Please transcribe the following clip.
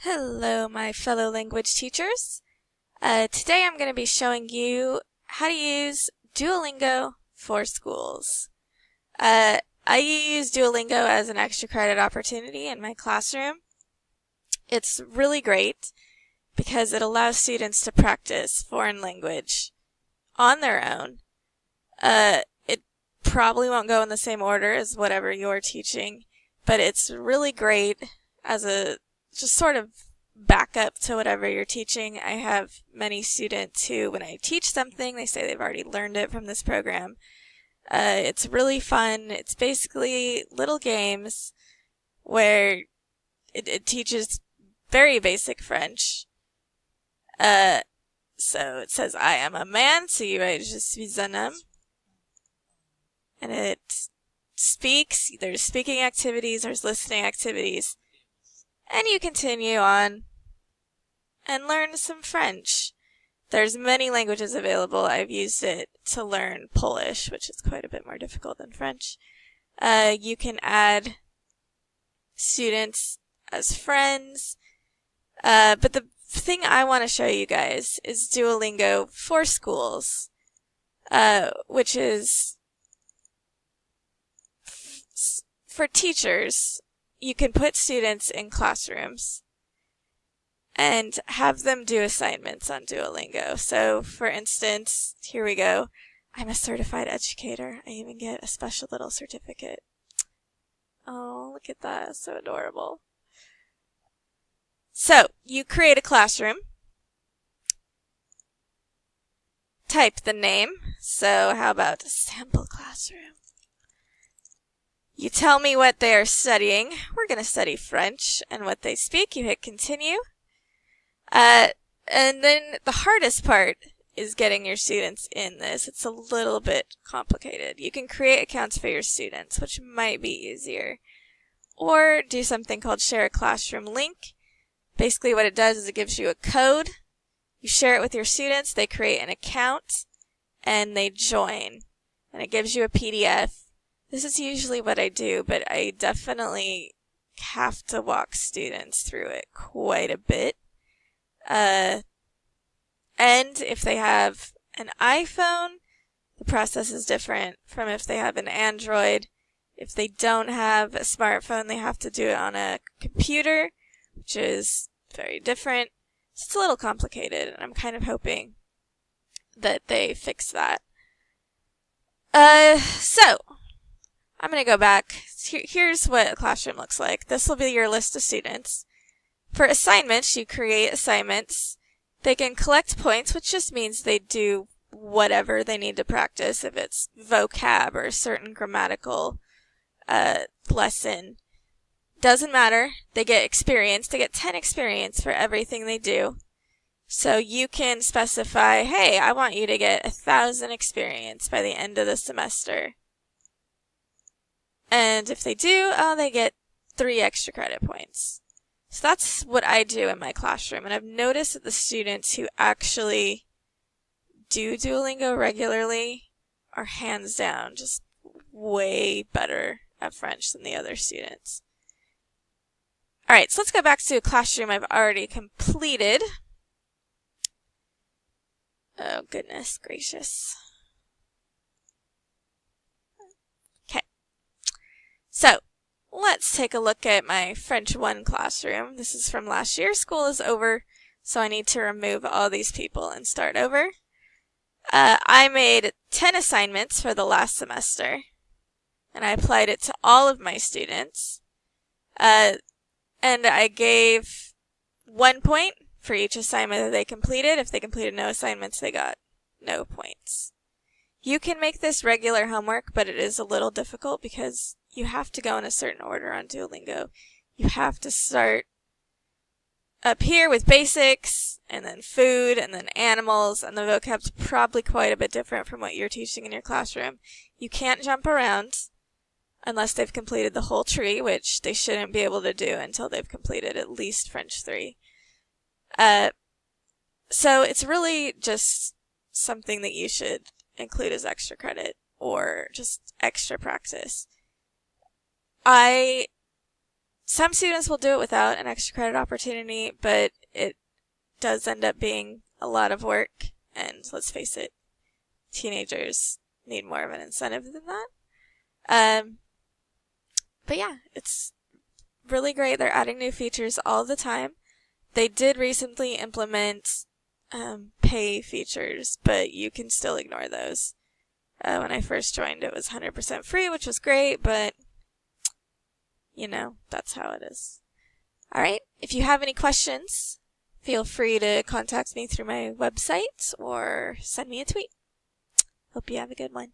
Hello, my fellow language teachers. Today I'm going to be showing you how to use Duolingo for schools. I use Duolingo as an extra credit opportunity in my classroom. It's really great because it allows students to practice foreign language on their own. It probably won't go in the same order as whatever you're teaching, but it's really great as a just sort of backup to whatever you're teaching. I have many students who, when I teach something, they say they've already learned it from this program. It's really fun. It's basically little games where it teaches very basic French. So it says, I am a man, so you write, je suis un homme. And it speaks, there's speaking activities, there's listening activities. And you continue on and learn some French. There's many languages available. I've used it to learn Polish, which is quite a bit more difficult than French. You can add students as friends. But the thing I want to show you guys is Duolingo for schools, which is for teachers. You can put students in classrooms and have them do assignments on Duolingo. So, for instance, here we go. I'm a certified educator. I even get a special little certificate. Oh, look at that. That's so adorable. So, you create a classroom. Type the name. So, how about sample classroom? You tell me what they are studying. We're going to study French, and what they speak. You hit continue. And then the hardest part is getting your students in this. It's a little bit complicated. You can create accounts for your students, which might be easier. Or do something called share a classroom link. Basically what it does is it gives you a code. You share it with your students. They create an account, and they join. And it gives you a PDF. This is usually what I do, but I definitely have to walk students through it quite a bit. And if they have an iPhone, the process is different from if they have an Android. If they don't have a smartphone, they have to do it on a computer, which is very different. So it's a little complicated, and I'm kind of hoping that they fix that. So I'm going to go back. Here's what a classroom looks like. This will be your list of students. For assignments, you create assignments. They can collect points, which just means they do whatever they need to practice. If it's vocab or a certain grammatical lesson, doesn't matter. They get experience. They get 10 experience for everything they do. So you can specify, hey, I want you to get 1,000 experience by the end of the semester. And if they do, they get 3 extra credit points. So that's what I do in my classroom. And I've noticed that the students who actually do Duolingo regularly are hands down just way better at French than the other students. Alright, so let's go back to a classroom I've already completed. Oh, goodness gracious. Okay. So, let's take a look at my French 1 classroom. This is from last year. School is over, so I need to remove all these people and start over. I made 10 assignments for the last semester, and I applied it to all of my students. And I gave 1 point for each assignment that they completed. If they completed no assignments, they got no points. You can make this regular homework, but it is a little difficult because you have to go in a certain order on Duolingo. You have to start up here with basics, and then food, and then animals, and the vocab's probably quite a bit different from what you're teaching in your classroom. You can't jump around unless they've completed the whole tree, which they shouldn't be able to do until they've completed at least French 3. So it's really just something that you should include as extra credit or just extra practice. I some students will do it without an extra credit opportunity, but it does end up being a lot of work, and let's face it, teenagers need more of an incentive than that. But yeah, it's really great. They're adding new features all the time. They did recently implement pay features, but you can still ignore those. When I first joined, it was 100% free, which was great, but you know, that's how it is. All right. If you have any questions, feel free to contact me through my website or send me a tweet. Hope you have a good one.